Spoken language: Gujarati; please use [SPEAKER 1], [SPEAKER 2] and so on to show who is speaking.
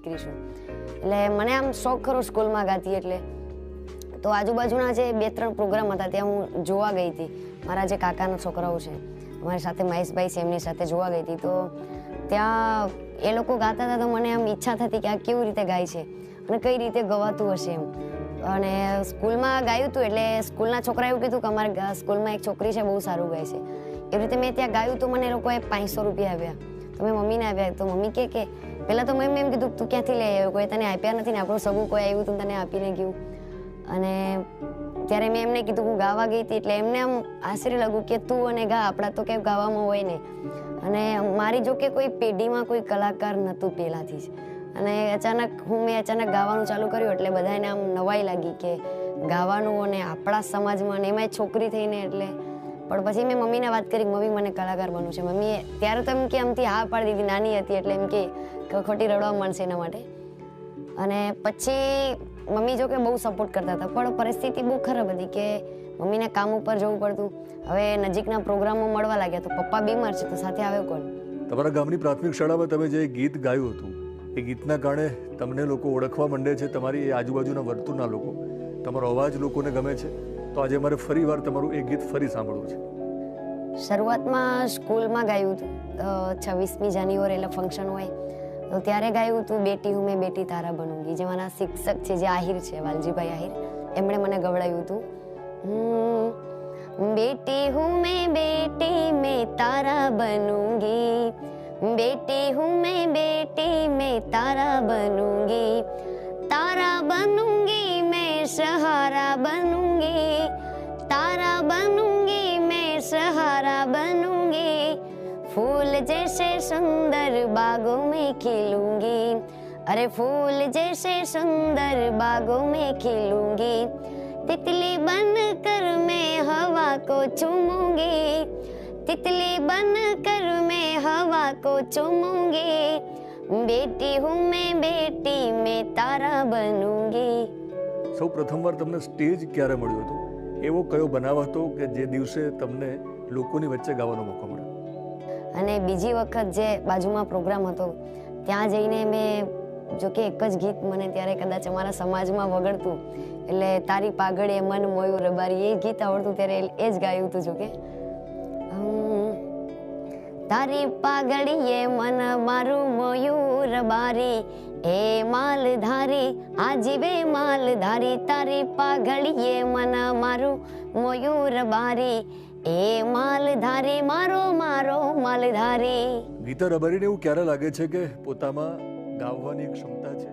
[SPEAKER 1] દીકરી છું, એટલે મને આમ શોખ ખરો સ્કૂલમાં ગાતી. એટલે તો આજુબાજુના જે 2-3 પ્રોગ્રામ હતા ત્યાં હું જોવા ગઈ હતી. મારા જે કાકાના છોકરાઓ છે અમારી સાથે, મહેશભાઈ છે, એમની સાથે જોવા ગઈ હતી. તો ત્યાં એ લોકો ગાતા હતા તો મને આમ ઈચ્છા થતી કે આ કેવી રીતે ગાય છે અને કઈ રીતે ગવાતું હશે એમ. અને સ્કૂલમાં ગાયું હતું એટલે સ્કૂલના છોકરાએ એવું કીધું કે અમારા સ્કૂલમાં એક છોકરી છે બહુ સારું ગાય છે. એવી રીતે મેં ત્યાં ગાયું તો મને એ લોકોએ 500 રૂપિયા આપ્યા. તો મેં મમ્મીને આપ્યા. તો મમ્મી કે પહેલાં તો મેં એમ કીધું તું ક્યાંથી લઈ આવ્યો, કોઈ તને આપ્યા નથી ને, આપણું સગું કોઈ આવ્યું તું તને આપીને ગયું. અને ત્યારે મેં એમને કીધું હું ગાવા ગઈ હતી એટલે એમને આમ આશ્ચર્ય લાગ્યું કે તું અને ગા, આપણા તો કંઈ ગાવામાં હોય ને. અને મારી જો કે કોઈ પેઢીમાં કોઈ કલાકાર નહોતું પહેલાંથી જ. અને મેં અચાનક ગાવાનું ચાલુ કર્યું એટલે બધાને આમ નવાઈ લાગી કે ગાવાનું અને આપણા સમાજમાં ને એમાંય છોકરી થઈને એટલે. પણ પછી મેં મમ્મીને વાત કરી, મમ્મી મને કલાકાર બનવું છે. મમ્મીએ ત્યારે તો એમ કે આમથી હા પાડી દીધી, નાની હતી એટલે એમ કે ખોટી રડવા માંડશે એના માટે. અને પછી મમ્મી જો કે બહુ સપોર્ટ કરતા હતા, પણ પરિસ્થિતિ બહુ ખરાબ હતી કે મમ્મીને કામ ઉપર જવું પડતું. હવે નજીકના પ્રોગ્રામો મળવા લાગ્યા તો પપ્પા બીમાર છે તો સાથે આવ્યો કોણ.
[SPEAKER 2] તમારા ગામની પ્રાથમિક શાળામાં તમે જે ગીત ગાયું હતું એ ગીતના કારણે તમને લોકો ઓળખવા માંડે છે, તમારી આજુબાજુના વર્તુળના લોકો, તમારો અવાજ લોકોને ગમે છે. તો આજે મારે ફરી વાર તમારું એ ગીત ફરી સાંભળવું છે.
[SPEAKER 1] શરૂઆતમાં સ્કૂલમાં ગાયું હતું 26મી જાન્યુઆરી એટલે ફંક્શન હોય તો ત્યારે ગાયું હતું બેટી હું મેં બેટી તારા બનૂંગી. જે મારા શિક્ષક છે જે આહિર છે, વાલજીભાઈ આહિર, એમણે મને ગવડાવ્યું હતું. બેટી હું મેં તારા બનૂંગી, बेटी हूँ मैं बेटी मैं तारा बनूंगी, तारा बनूंगी मैं सहारा बनूंगी, तारा बनूंगी मैं सहारा बनूंगी, फूल जैसे सुंदर बागों में खिलूंगी, अरे फूल जैसे सुंदर बागों में खिलूंगी, तितली बनकर मैं हवा को चूमूंगी, तितली बनकर मैं हवा को चूमूंगी, बेटी हूँ मैं तारा बनूंगी.
[SPEAKER 2] સૌ પ્રથમવાર તમને સ્ટેજ ક્યારે મળ્યું હતું? એવો કયો બનાવ હતો કે જે દિવસે તમને લોકોની વચ્ચે ગાવાનો મોકો મળ્યો?
[SPEAKER 1] અને બીજી વખત જે બાજુમાં પ્રોગ્રામ હતો ત્યાં જઈને મેં જો કે એક જ ગીત મને ત્યારે કદાચ અમારા સમાજમાં વગડતું એટલે તારી પાઘડીએ મન મોયું રબારી, એ ગીત આવડતું ત્યારે એ જ ગાયું હતું. જો કે તારી પાઘડીએ મન મારું મોયું રબારી, એ માલધારી આજીવે માલધારી, તારી પાઘડીએ મન મારું મોયું રબારી, એ માલધારી મારો મારો માલધારી.
[SPEAKER 2] ગીતા રબારીને એવું ક્યારે લાગે છે કે પોતામાં ગાવાની એક ક્ષમતા છે?